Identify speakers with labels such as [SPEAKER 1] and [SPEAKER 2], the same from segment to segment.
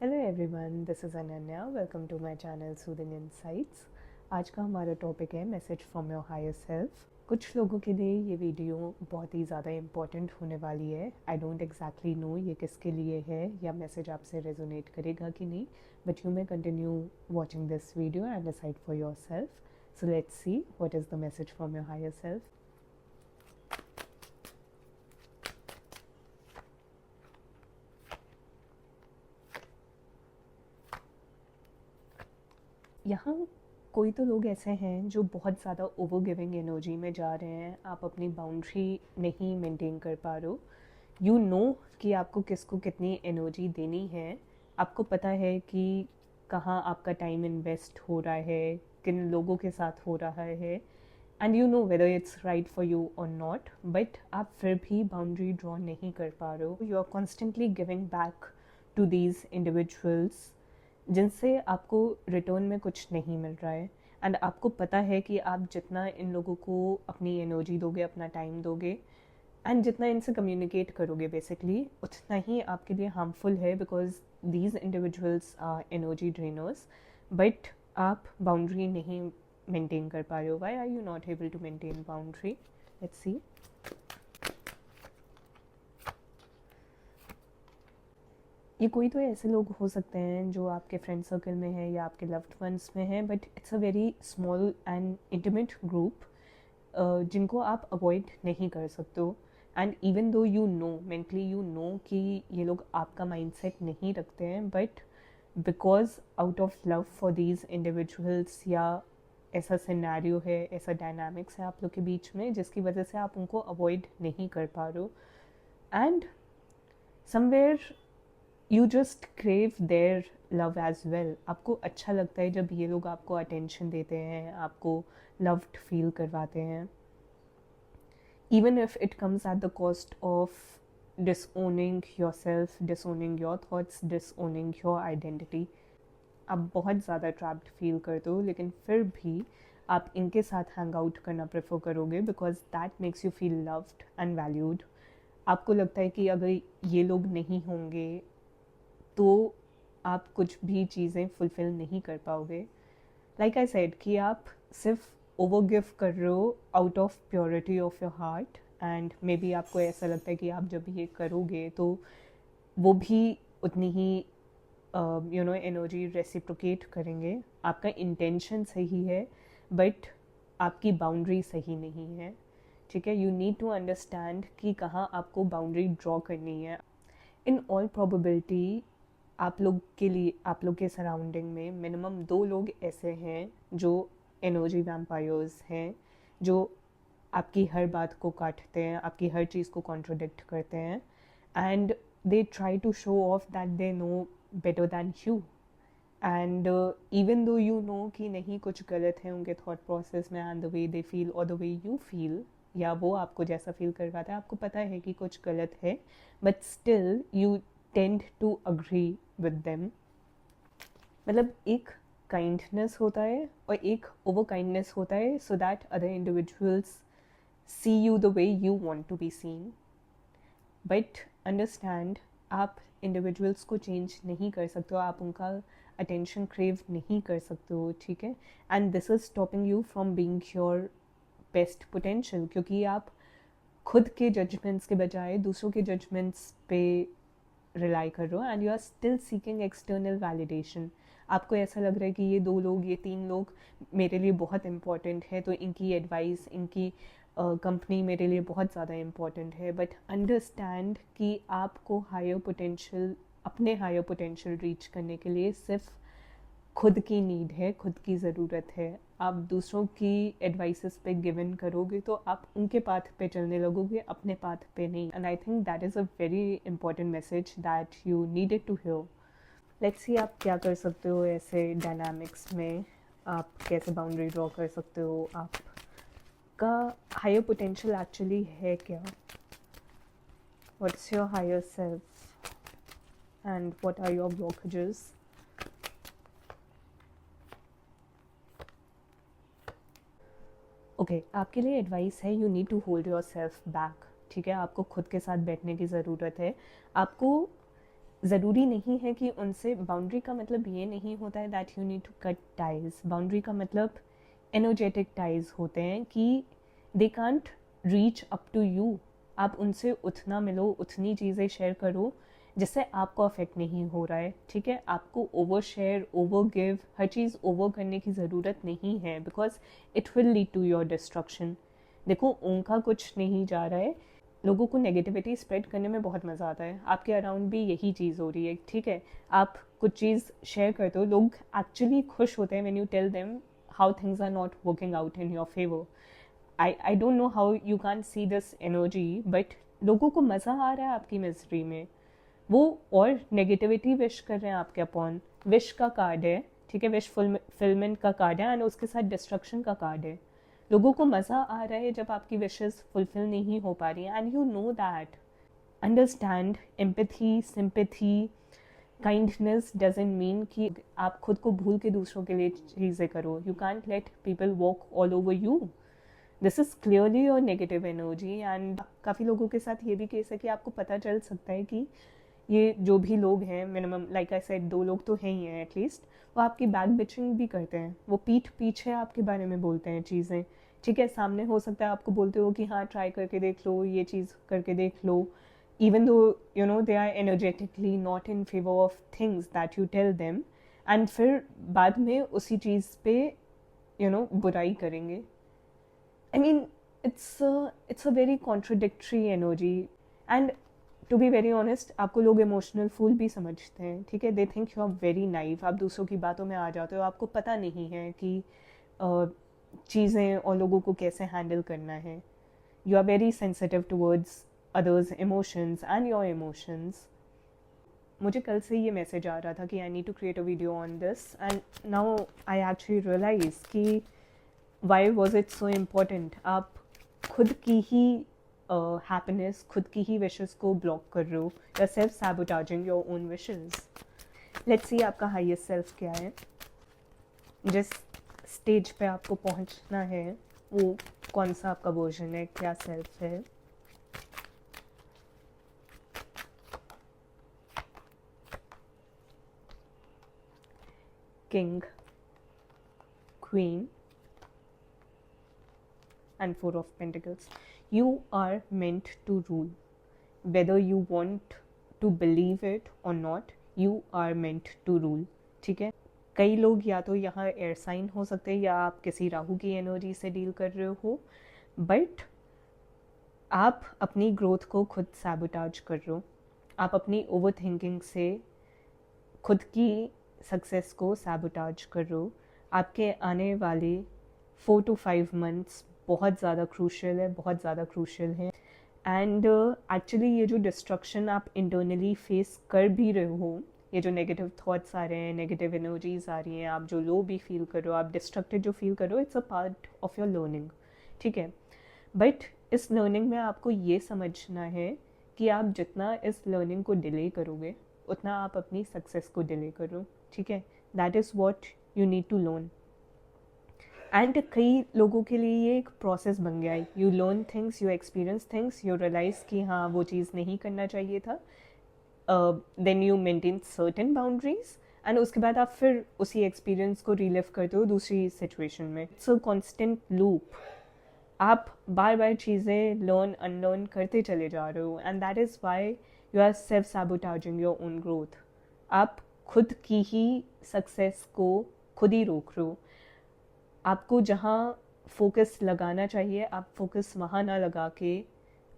[SPEAKER 1] Hello everyone, this is Ananya. Welcome to my channel soothing insights. आज का हमारा topic है message from your higher self. कुछ लोगों के लिए ये वीडियो बहुत ही ज़्यादा इम्पॉर्टेंट होने वाली है। आई डोंट एग्जैक्टली नो ये किसके लिए है या मैसेज आपसे रेजोनेट करेगा कि नहीं, but you may continue watching this video and decide for yourself. So let's see what is the message from your higher self. यहाँ कोई तो लोग ऐसे हैं जो बहुत ज़्यादा ओवर गिविंग एनर्जी में जा रहे हैं। आप अपनी बाउंड्री नहीं मेंटेन कर पा रहे हो। यू नो कि आपको किसको कितनी एनर्जी देनी है। आपको पता है कि कहाँ आपका टाइम इन्वेस्ट हो रहा है, किन लोगों के साथ हो रहा है, and you know whether it's right for you और नॉट, बट आप फिर भी बाउंड्री ड्रॉ नहीं कर पा रहे हो। You are constantly giving back to these individuals जिनसे आपको रिटर्न में कुछ नहीं मिल रहा है। एंड आपको पता है कि आप जितना इन लोगों को अपनी एनर्जी दोगे, अपना टाइम दोगे, एंड जितना इनसे कम्युनिकेट करोगे बेसिकली, उतना ही आपके लिए हार्मफुल है, because these individuals are energy drainers. But आप बाउंड्री नहीं मेंटेन कर पा रहे हो। Why are you not able to maintain boundary? Let's see. ये कोई तो ऐसे लोग हो सकते हैं जो आपके फ्रेंड सर्कल में है या आपके लव्ड वंस में है, but it's a very small and intimate group जिनको आप अवॉइड नहीं कर सकते हो। And even though you no, mentally you know कि ये लोग आपका माइंडसेट नहीं रखते हैं, but because out of love for these individuals या ऐसा सिनेरियो है, ऐसा डायनामिक्स है आप लोग के बीच में, जिसकी वजह से आप उनको अवॉइड नहीं कर पा रहे हो। And somewhere you just crave their love as well. आपको अच्छा लगता है जब ये लोग आपको अटेंशन देते हैं, आपको लव्ड फील करवाते हैं, even if it comes at the cost of disowning yourself, disowning your thoughts, disowning your identity। आप बहुत ज़्यादा ट्रैप्ड फील करते हो, लेकिन फिर भी आप इनके साथ हैंग आउट करना प्रेफर करोगे, because that makes you feel loved and valued. आपको लगता है कि अगर ये लोग नहीं होंगे तो आप कुछ भी चीज़ें फुलफ़िल नहीं कर पाओगे। लाइक आई सेड कि आप सिर्फ ओवर गिव कर रहे हो out of purity of your heart, and may be आपको ऐसा लगता है कि आप जब ये करोगे तो वो भी उतनी ही एनर्जी रेसिप्रोकेट करेंगे। आपका इंटेंशन सही है, बट आपकी बाउंड्री सही नहीं है। ठीक है, यू नीड टू अंडरस्टैंड कि कहाँ आपको बाउंड्री ड्रॉ करनी है। इन ऑल प्रोबेबिलिटी आप लोग के लिए, आप लोग के सराउंडिंग में मिनिमम 2 लोग ऐसे हैं जो एनर्जी वैम्पायर्स हैं, जो आपकी हर बात को काटते हैं, आपकी हर चीज़ को कॉन्ट्रोडिक्ट करते हैं, and they try to show off that they know better than you. And even though you know कि नहीं, कुछ गलत है उनके थॉट प्रोसेस में and the way they feel और द वे यू फील, या वो आपको जैसा फील करवाता है, आपको पता है कि कुछ गलत है, but still you tend to agree with them. मतलब एक काइंडनेस होता है और एक ओवर काइंडनेस होता है, so that other individuals see you the way you want to be seen. But understand, आप इंडिविजुअल्स को चेंज नहीं कर सकते हो, आप उनका अटेंशन क्रेव नहीं कर सकते हो। ठीक है, and this is stopping you from being your best potential, क्योंकि आप खुद के जजमेंट्स के बजाय दूसरों के जजमेंट्स पे रिलाई कर रहे हो, and you are still seeking external validation. आपको ऐसा लग रहा है कि ये 2 लोग, ये 3 लोग मेरे लिए बहुत इंपॉर्टेंट है, तो इनकी एडवाइस, इनकी कंपनी मेरे लिए बहुत ज़्यादा इम्पॉर्टेंट है। बट अंडरस्टैंड कि आपको हायर पोटेंशियल, अपने हायर पोटेंशियल रीच करने के लिए सिर्फ खुद की नीड है, खुद की ज़रूरत है। आप दूसरों की एडवाइसेस पे गिवन करोगे तो आप उनके पाथ पे चलने लगोगे, अपने पाथ पे नहीं। And I think that is a very important message that you needed to hear. Let's see आप क्या कर सकते हो ऐसे डायनामिक्स में, आप कैसे बाउंड्री ड्रॉ कर सकते हो, आपका हायर पोटेंशियल एक्चुअली है क्या, what's your higher self and what are your blockages. Okay, आपके लिए एडवाइस है, you need to hold yourself back. ठीक है, आपको खुद के साथ बैठने की ज़रूरत है। आपको ज़रूरी नहीं है कि उनसे, बाउंड्री का मतलब ये नहीं होता है that you need to cut ties. Boundary का मतलब एनर्जेटिक टाइज होते हैं कि they can't reach up to you. आप उनसे उतना मिलो, उतनी चीज़ें शेयर करो जिससे आपको अफेक्ट नहीं हो रहा है, ठीक है। आपको ओवर शेयर, ओवर गिव, हर चीज़ ओवर करने की ज़रूरत नहीं है, because it will lead to your destruction. देखो, उनका कुछ नहीं जा रहा है। लोगों को नेगेटिविटी स्प्रेड करने में बहुत मज़ा आता है। आपके अराउंड भी यही चीज़ हो रही है, ठीक है। आप कुछ चीज़ शेयर करते हो, लोग एक्चुअली खुश होते हैं when you tell them how things are not working out in your favour. I don't know how you can see this energy, but लोगों को मज़ा आ रहा है आपकी मिजरी में। वो और नेगेटिविटी विश कर रहे हैं आपके अपॉन। विश का कार्ड है, ठीक है, विश फुलफिलमेंट का कार्ड है, एंड उसके साथ डिस्ट्रक्शन का कार्ड है। लोगों को मज़ा आ रहा है जब आपकी विशेस फुलफिल नहीं हो पा रही हैं, and you know that. Understand, empathy, sympathy, kindness doesn't mean कि आप खुद को भूल के दूसरों के लिए चीज़ें करो। You can't let people walk all over you. This is clearly your negative energy. And काफ़ी लोगों के साथ ये भी केस है कि आपको पता चल सकता है कि ये जो भी लोग हैं, मिनिमम लाइक आई सेड 2 लोग तो हैं ही हैं एटलीस्ट, वो आपकी बैक बिचिंग भी करते हैं। वो पीठ पीछे आपके बारे में बोलते हैं चीज़ें, ठीक है। सामने हो सकता है आपको बोलते हो कि हाँ ट्राई करके देख लो, ये चीज़ करके देख लो, even though you know they are energetically not in favour of things that you tell them, and फिर बाद में उसी चीज़ पे बुराई करेंगे। I mean, it's a very contradictory energy. And to be very honest, आपको लोग इमोशनल फूल भी समझते हैं, ठीक है। They think you are very naive. आप दूसरों की बातों में आ जाते हो, आपको पता नहीं है कि चीज़ें और लोगों को कैसे हैंडल करना है। You are very sensitive towards others emotions and your emotions. मुझे कल से ये मैसेज आ रहा था कि I need to create a video on this, and now I actually realise कि why was it so important. आप खुद की ही हैप्पीनेस, खुद की ही विशेस को ब्लॉक कर रहे हो, या self sabotaging your own wishes. Let's see आपका हाईएस्ट सेल्फ क्या है, जिस स्टेज पे आपको पहुंचना है वो कौन सा आपका वर्जन है, क्या सेल्फ है। King, queen and Four of Pentacles. You are meant to rule. Whether you want to believe it or not, you are meant to rule. ठीक है। कई लोग या तो यहाँ एयर साइन हो सकते हैं, या आप किसी राहु की एनर्जी से डील कर रहे हो, बट आप अपनी ग्रोथ को खुद सैबोटाज कर रहे हो। आप अपनी ओवर थिंकिंग से खुद की सक्सेस को सैबोटाज कर रहे हो। आपके आने वाले 4 to 5 months बहुत ज़्यादा क्रूशल है, बहुत ज़्यादा क्रूशल है। एंड एक्चुअली ये जो डिस्ट्रक्शन आप इंटरनली फेस कर भी रहे हो, ये जो नेगेटिव थॉट्स आ रहे हैं, नेगेटिव एनर्जीज आ रही हैं, आप जो लो भी फील कर रहे हो, आप डिस्ट्रक्टेड जो फील कर रहे हो, it's a part of your learning, ठीक है। बट इस लर्निंग में आपको ये समझना है कि आप जितना इस लर्निंग को डिले करोगे, उतना आप अपनी सक्सेस को डिले करो, ठीक है। That is what you need to learn. And कई लोगों के लिए ये एक प्रोसेस बन गया है। You learn things, you experience things, you realise कि हाँ वो चीज़ नहीं करना चाहिए था, then you maintain certain boundaries, and उसके बाद आप फिर उसी एक्सपीरियंस को रिलिव करते हो दूसरी सिचुएशन में। It's a constant loop. आप बार बार चीज़ें लर्न अनलर्न करते चले जा रहे हो, and that is why you are self sabotaging your own growth. आप खुद की ही सक्सेस को खुद ही रोक रहे हो। आपको जहाँ फोकस लगाना चाहिए, आप फोकस वहाँ ना लगा के,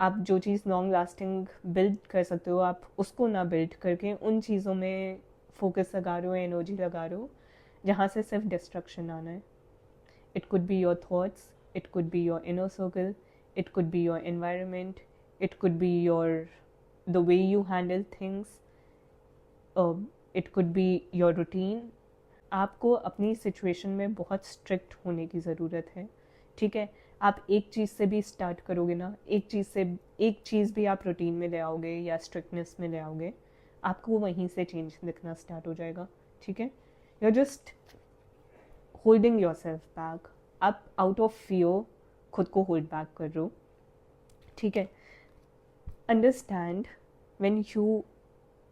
[SPEAKER 1] आप जो चीज़ लॉन्ग लास्टिंग बिल्ड कर सकते हो, आप उसको ना बिल्ड करके उन चीज़ों में फोकस लगा रहे हो, एनर्जी लगा रहे हो जहाँ से सिर्फ डिस्ट्रक्शन आना है। It could be your thoughts, it could be your inner circle, it could be your environment, it could be your the way you handle things, it could be your routine. आपको अपनी situation में बहुत strict होने की ज़रूरत है, ठीक है। आप एक चीज़ से भी स्टार्ट करोगे ना, एक चीज़ भी आप रूटीन में ले आओगे या स्ट्रिक्टनेस में ले आओगे, आपको वहीं से चेंज दिखना स्टार्ट हो जाएगा, ठीक है। You are just holding yourself back. आप आउट ऑफ फियर खुद को होल्ड बैक कर रहे हो, ठीक है। Understand when you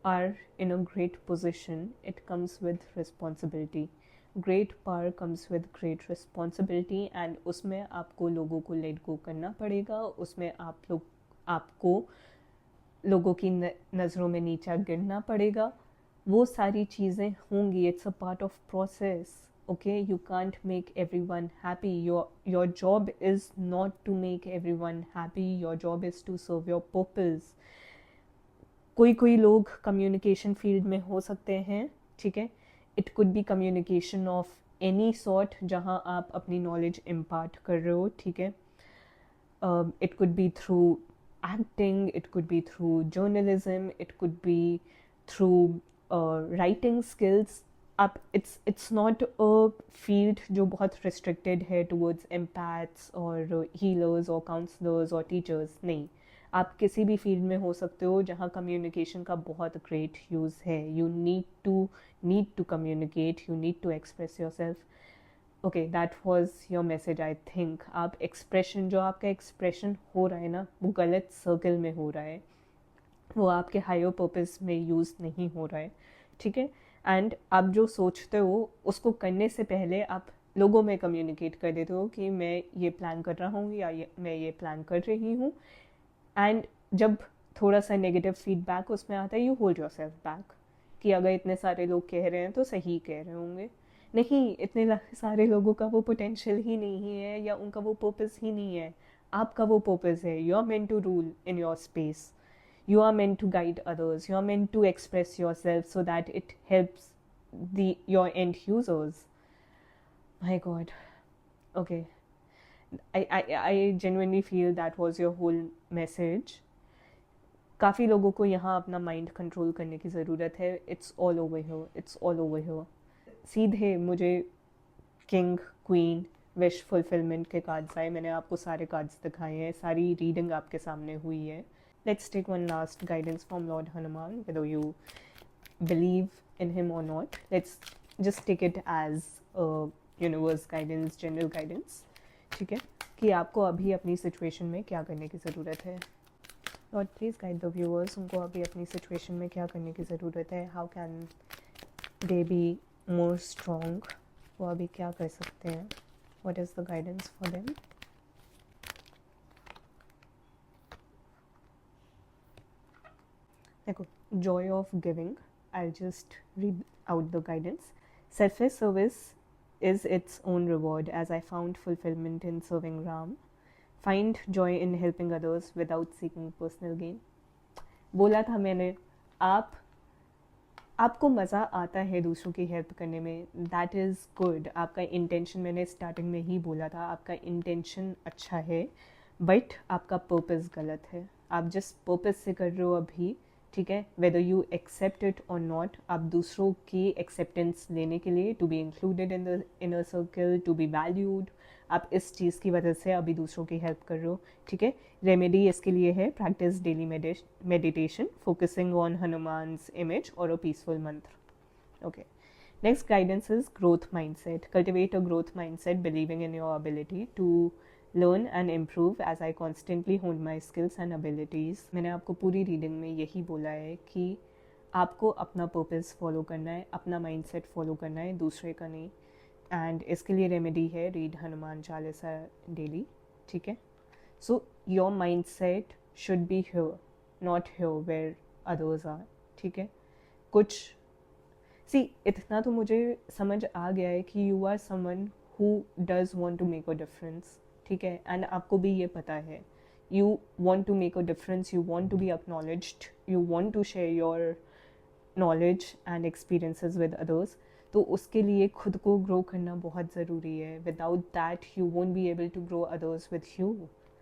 [SPEAKER 1] are in a great position, it comes with responsibility. Great power comes with great responsibility, and उसमें आपको लोगों को लेट गो करना पड़ेगा, उसमें आपको लोगों की नज़रों में नीचा गिरना पड़ेगा, वो सारी चीज़ें होंगी. It's a part of process. Okay, you can't make everyone happy. Your job is not to make everyone happy. Your job is to serve your purpose. कोई लोग कम्युनिकेशन फील्ड में हो सकते हैं, ठीक है. It could be communication of any sort जहाँ आप अपनी नॉलेज इम्पार्ट कर रहे हो, ठीक है. It could be through acting, it could be through journalism, it could be through writing skills. आप इट्स नॉट अ फील्ड जो बहुत रिस्ट्रिक्टेड है टूवर्ड्स एम्पैथ्स और हीलर्स और काउंसलर्स और टीचर्स. नहीं, आप किसी भी फील्ड में हो सकते हो जहाँ कम्युनिकेशन का बहुत ग्रेट यूज़ है. You need to communicate, you need to express yourself. Okay, that was your message I think. आप एक्सप्रेशन, जो आपका एक्सप्रेशन हो रहा है ना, वो गलत सर्कल में हो रहा है, वो आपके हायर पर्पस में यूज़ नहीं हो रहा है, ठीक है. एंड आप जो सोचते हो उसको करने से पहले आप लोगों में कम्युनिकेट कर देते हो कि मैं ये प्लान कर रहा हूँ या मैं ये प्लान कर रही हूँ. एंड जब थोड़ा सा नेगेटिव फीडबैक उसमें आता है, you hold yourself back कि अगर इतने सारे लोग कह रहे हैं तो सही कह रहे होंगे. नहीं, इतने सारे लोगों का वो पोटेंशियल ही नहीं है या उनका वो पर्पस ही नहीं है. आपका वो पर्पस है. You are meant to rule in your space. You are meant to guide others. You are meant to express yourself so that it helps your end users. My God. Okay. I genuinely feel that was your whole message. काफ़ी लोगों को यहाँ अपना mind control करने की ज़रूरत है. It's all over here. It's all over here. सीधे मुझे किंग, क्वीन, विश फुलफिलमेंट के कार्ड्स आए. मैंने आपको सारे कार्ड्स दिखाए हैं, सारी रीडिंग आपके सामने हुई है. Let's take one last guidance from Lord Hanuman, whether you believe in him or not. Let's just take it as a universe guidance, general guidance, ठीक है, कि आपको अभी अपनी सिचुएशन में क्या करने की ज़रूरत है. Lord, please guide the viewers. उनको अभी अपनी सिचुएशन में क्या करने की ज़रूरत है. How can they be more strong? वो अभी क्या कर सकते हैं. What is the guidance for them? देखो, joy of giving. I'll just read out the guidance. Selfless service is its own reward, as I found fulfillment in serving Ram. Find joy in helping others without seeking personal gain. बोला था मैंने, आपको मज़ा आता है दूसरों की help करने में. That is good. आपका इंटेंशन, मैंने स्टार्टिंग में ही बोला था, आपका इंटेंशन अच्छा है, बट आपका पर्पस गलत है. आप जिस पर्पस से कर रहे हो अभी, ठीक है, वेदर यू एक्सेप्ट इट और नॉट, आप दूसरों की एक्सेप्टेंस लेने के लिए, to be included in the inner circle, to be valued, आप इस चीज़ की वजह से अभी दूसरों की हेल्प कर रहे हो, ठीक है. रेमेडी इसके लिए है, practice daily meditation, focusing on Hanuman's image और a peaceful mantra. Okay, next guidance is growth mindset. Cultivate a growth mindset, believing in your ability to learn and improve as I constantly hone my skills and abilities. मैंने आपको पूरी reading में यही बोला है कि आपको अपना पर्पस फॉलो करना है, अपना माइंडसेट फॉलो करना है, दूसरे का नहीं. एंड इसके लिए रेमेडी है, रीड हनुमान चालीसा डेली, ठीक है. So your mindset should be here, not here where others are, ठीक है. कुछ इतना तो मुझे समझ आ गया है कि you are someone who does want to make a difference, ठीक है. एंड आपको भी ये पता है, you want to make a difference, you want to be acknowledged, you want to share your knowledge and experiences with others. तो उसके लिए खुद को ग्रो करना बहुत ज़रूरी है. Without that you won't be able to grow others with you.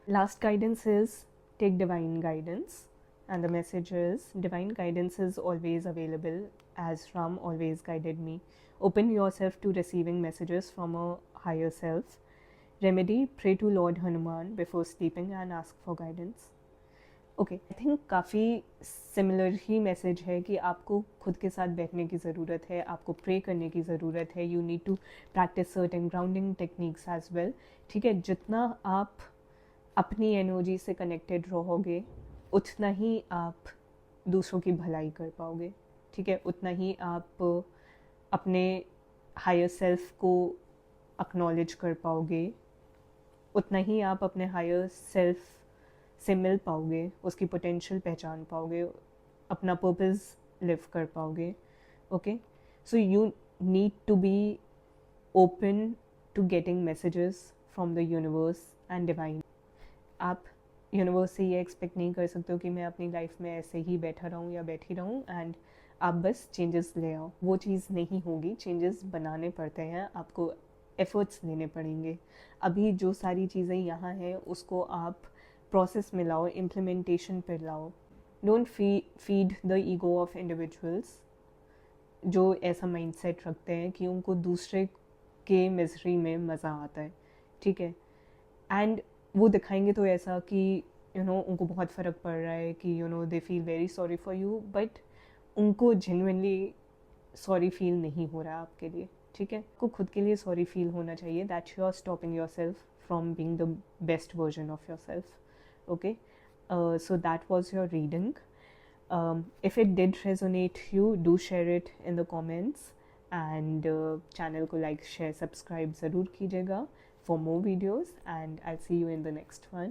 [SPEAKER 1] Last guidance is take divine guidance. And the message is, divine guidance is always available, as Ram always guided me. Open yourself to receiving messages from a higher self. Remedy, pray to Lord Hanuman before sleeping and ask for guidance. Okay, I think काफ़ी similar ही message है कि आपको खुद के साथ बैठने की ज़रूरत है, आपको प्रे करने की ज़रूरत है. You need to practise certain grounding techniques as well, ठीक है. जितना आप अपनी एनर्जी से कनेक्टेड रहोगे, उतना ही आप दूसरों की भलाई कर पाओगे, ठीक है, उतना ही आप अपने हायर सेल्फ को एक्नॉलेज कर पाओगे, उतना ही आप अपने हायर सेल्फ से मिल पाओगे, उसकी पोटेंशियल पहचान पाओगे, अपना पर्पस लिव कर पाओगे. Okay, so you need to be open to getting messages from the universe and divine. आप यूनिवर्स से ये एक्सपेक्ट नहीं कर सकते हो कि मैं अपनी लाइफ में ऐसे ही बैठा रहूँ या बैठी रहूँ एंड आप बस चेंजेस ले आओ. वो चीज़ नहीं होगी. चेंजेस बनाने पड़ते हैं, आपको एफर्ट्स लेने पड़ेंगे. अभी जो सारी चीज़ें यहाँ हैं उसको आप प्रोसेस में लाओ, इम्प्लीमेंटेशन पर लाओ. Don't feed the ego of individuals जो ऐसा माइंडसेट रखते हैं कि उनको दूसरे के मिजरी में मज़ा आता है, ठीक है, एंड वो दिखाएंगे तो ऐसा कि उनको बहुत फ़र्क पड़ रहा है कि they feel very sorry for you, but उनको जेन्युइनली सॉरी फील नहीं हो रहा है आपके लिए, ठीक है. आपको खुद के लिए सॉरी फील होना चाहिए. That you are stopping yourself from being the best version of yourself. Okay, so that was your reading. If it did resonate you, do share it in the comments and channel को like, share, subscribe ज़रूर कीजिएगा for more videos and I'll see you in the next one.